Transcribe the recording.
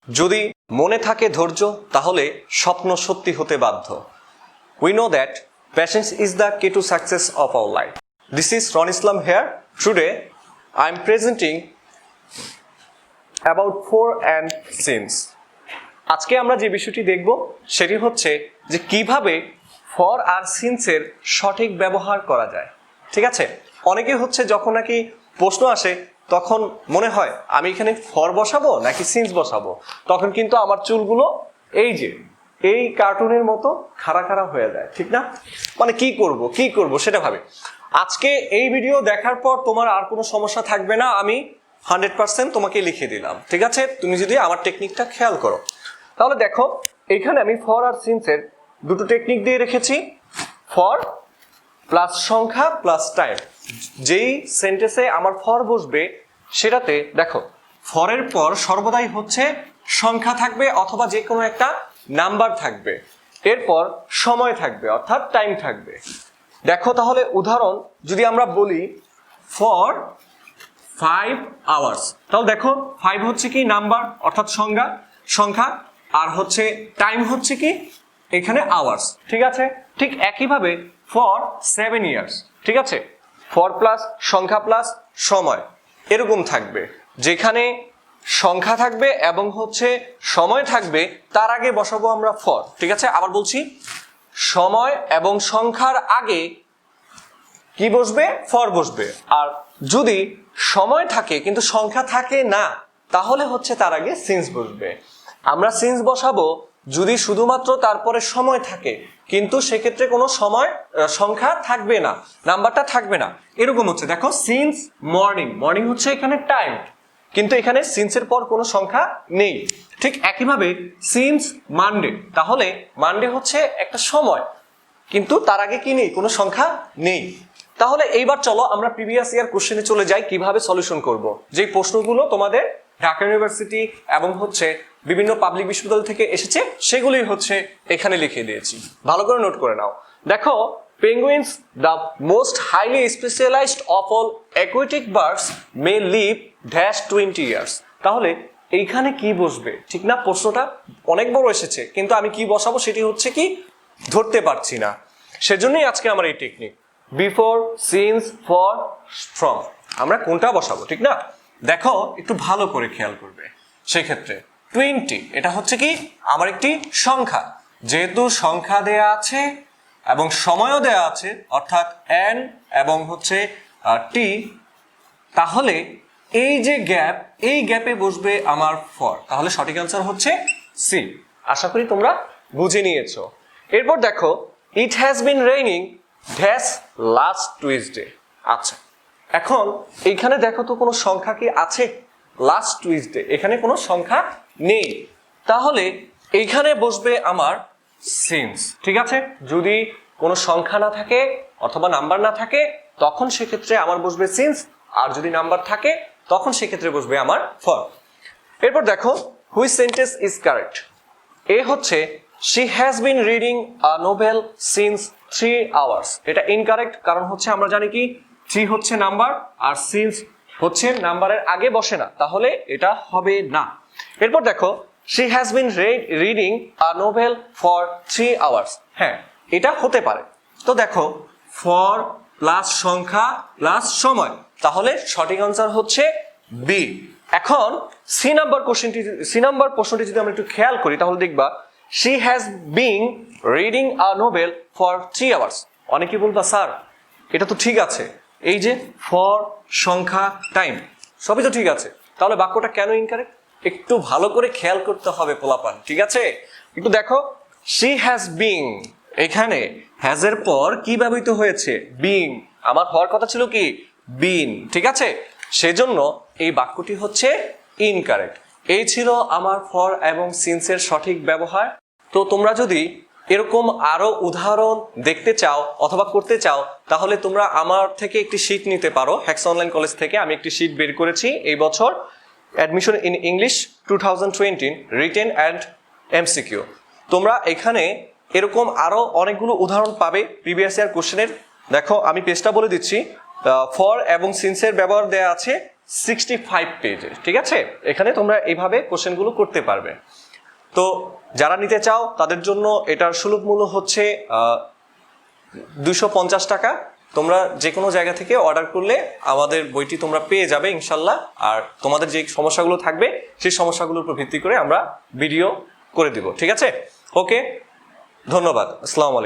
যদি মনে থাকে ধৈর্য তাহলে স্বপ্ন সত্যি হতে বাধ্য। We know that patience is the key to success of our life. This is Ron Islam here. Today I am presenting about for and since. আজকে আমরা যে বিষয়টি দেখব সেটি হচ্ছে যে কিভাবে ফর আর সিন্স এর সঠিক ব্যবহার করা যায়। ঠিক আছে, অনেকে হচ্ছে যখন নাকি প্রশ্ন আসে তখন মনে হয় আমি এখানে ফর বসাবো নাকি সিন্স বসাবো, তখন কিন্তু আমার চুলগুলো এই কার্টুনের মতো খাড়া খাড়া হয়ে যায়, ঠিক না? মানে কি করব সেটা ভাবে। আজকে এই ভিডিও দেখার পর তোমার আর কোনো সমস্যা থাকবে না, আমি 100% তোমাকে লিখে দিলাম। ঠিক আছে, তুমি যদি আমার টেকনিকটা খেয়াল করো তাহলে দেখো এখানে আমি ফর আর সিন্স এর দুটো টেকনিক দিয়ে রেখেছি। ফর প্লাস সংখ্যা প্লাস টাইম। যেই সেন্টেন্সে আমার ফর বসবে সেটাতে দেখো ফরের পর সর্বদাই হচ্ছে সংখ্যা থাকবে অথবা যে কোনো একটা নাম্বার থাকবে, এরপর সময় থাকবে অর্থাৎ টাইম থাকবে। দেখো তাহলে উদাহরণ যদি আমরা বলি ফর 5 আওয়ার্স, তাহলে দেখো 5 হচ্ছে কি নাম্বার অর্থাৎ সংখ্যা, আর হচ্ছে টাইম হচ্ছে কি এখানে আওয়ার্স। ঠিক আছে, ঠিক একইভাবে ফর 7 ইয়ার্স। ঠিক আছে, ফর প্লাস সংখ্যা প্লাস সময় এরকম থাকবে, যেখানে সংখ্যা থাকবে এবং হচ্ছে সময় থাকবে, তার আগে বসাবো আমরা ফর। ঠিক আছে, আবার বলছি, সময় এবং সংখ্যার আগে কি বসবে? ফর বসবে। আর যদি সময় থাকে কিন্তু সংখ্যা থাকে না তাহলে হচ্ছে তার আগে সিন্স বসবে। আমরা সিন্স বসাবো যদি শুধুমাত্র তারপরে সময় থাকে কিন্তু সেক্ষেত্রে কোনো সংখ্যা থাকবে না, নাম্বারটা থাকবে না। এরকম হচ্ছে দেখো সিন্স মর্নিং হচ্ছে এখানে টাইম, কিন্তু এখানে সিন্সের পর কোনো সংখ্যা নেই। ঠিক একইভাবে সিন্স মানডে, তাহলে মানডে হচ্ছে একটা সময় কিন্তু তার আগে কি নেই? কোনো সংখ্যা নেই। তাহলে এইবার চলো আমরা প্রিভিয়াস ইয়ার কোশ্চেনে চলে যাই কিভাবে সলিউশন করব। যে প্রশ্নগুলো তোমাদের ঢাকা ইউনিভার্সিটি এবং হচ্ছে বিভিন্ন পাবলিক বিশ্ববিদ্যালয় থেকে এসেছে সেগুলোই হচ্ছে এখানে লিখে দিয়েছি, ভালো করে নোট করে নাও। দেখো penguins the most highly specialized of all aquatic birds may live dash 20 years. তাহলে এইখানে কি বসবে? ঠিক না, প্রশ্নটা অনেক বড় এসেছে কিন্তু আমি কি বসাবো সেটি হচ্ছে কি ধরতে পারছি না, সেজন্যই আজকে আমার এই technique before, since, for, from আমরা কোনটা বসাবো। ঠিক না, দেখো একটু ভালো করে খেয়াল করবে। সেক্ষেত্রে 20 এটা হচ্ছে কি আমার একটি সংখ্যা, যেহেতু সংখ্যা দেয়া আছে এবং সময়ও দেয়া আছে অর্থাৎ n এবং হচ্ছে t, তাহলে এই যে গ্যাপ, এই গ্যাপে বসবে আমার ফর। তাহলে সঠিক আনসার হচ্ছে সি। আশা করি তোমরা বুঝে নিয়েছো। এরপর দেখো it has been raining dash last Tuesday. আচ্ছা, এখন এইখানে দেখো তো কোনো সংখ্যা কি আছে? লাস্ট টুইসডে, এখানে কোনো সংখ্যা নেই, তাহলে এইখানে বসবে আমার সিন্স। ঠিক আছে, যদি কোনো সংখ্যা না থাকে অথবা নাম্বার না থাকে তখন সেক্ষেত্রে আমার বসবে সিন্স, আর যদি নাম্বার থাকে তখন সেক্ষেত্রে বসবে আমার ফর। এরপর দেখো হুইচ সেন্টেন্স ইজ কারেক্ট। এ হচ্ছে she has been reading a novel since 3 hours। এটা ইনকারেক্ট, কারণ হচ্ছে আমরা জানি কি 3 হচ্ছে নাম্বার আর সিন্স হচ্ছে নাম্বারের আগে বসে না, তাহলে এটা হবে না। এরপর দেখো she has been reading a novel for 3 hours। হ্যাঁ, এটা হতে পারে। তো দেখো ফর প্লাস সংখ্যা প্লাস সময়, তাহলে সঠিক আনসার হচ্ছে বি। এখন সি নাম্বার প্রশ্নটি যদি আমরা একটু খেয়াল করি তাহলে দেখবা she has been reading a novel for 3 hours। অনেকেই বলবা স্যার এটা তো ঠিক আছে, এই যে ফর সংখ্যা টাইম সবই তো ঠিক আছে, তাহলে বাক্যটা কেন ইনকারেক্ট? একটু ভালো করে খেয়াল করতে হবে পোলাপান। ঠিক আছে, একটু দেখো she has been, এখানে has এর পর কি ব্যবহৃত হয়েছে? being। আমার হওয়ার কথা ছিল কি been। ঠিক আছে, সেজন্য এই বাক্যটি হচ্ছে ইনকারেক্ট। এই ছিল আমার ফর এবং সিন্সের সঠিক ব্যবহার। তো তোমরা যদি এরকম আরো উদাহরণ দেখতে চাও অথবা করতে চাও তাহলে তোমরা আমার থেকে একটি শীট নিতে পারো। হেক্সা অনলাইন কলেজ থেকে আমি একটি শীট বের করেছি এই বছর, admission in English 2020 written and MCQ. তোমরা এখানে এরকম আরো অনেকগুলো উদাহরণ পাবে প্রিভিয়াস ইয়ার কোশ্চেনের। দেখো আমি পেজটা বলে দিচ্ছি, ফর এবং সিন্সের ব্যবহার দেয়া আছে 65 পেজে। ঠিক আছে, এখানে তোমরা এইভাবে কোশ্চেনগুলো করতে পারবে। তো যারা নিতে চাও তাদের জন্য এটার সুলভ মূল্য হচ্ছে 250 টাকা। তোমরা যে কোনো জায়গা থেকে অর্ডার করলে আমাদের বইটি তোমরা পেয়ে যাবে ইনশাল্লাহ। আর তোমাদের যে সমস্যাগুলো থাকবে সেই সমস্যাগুলোর উপর ভিত্তি করে আমরা ভিডিও করে দিব। ঠিক আছে, ওকে, ধন্যবাদ, আসসালামু আলাইকুম।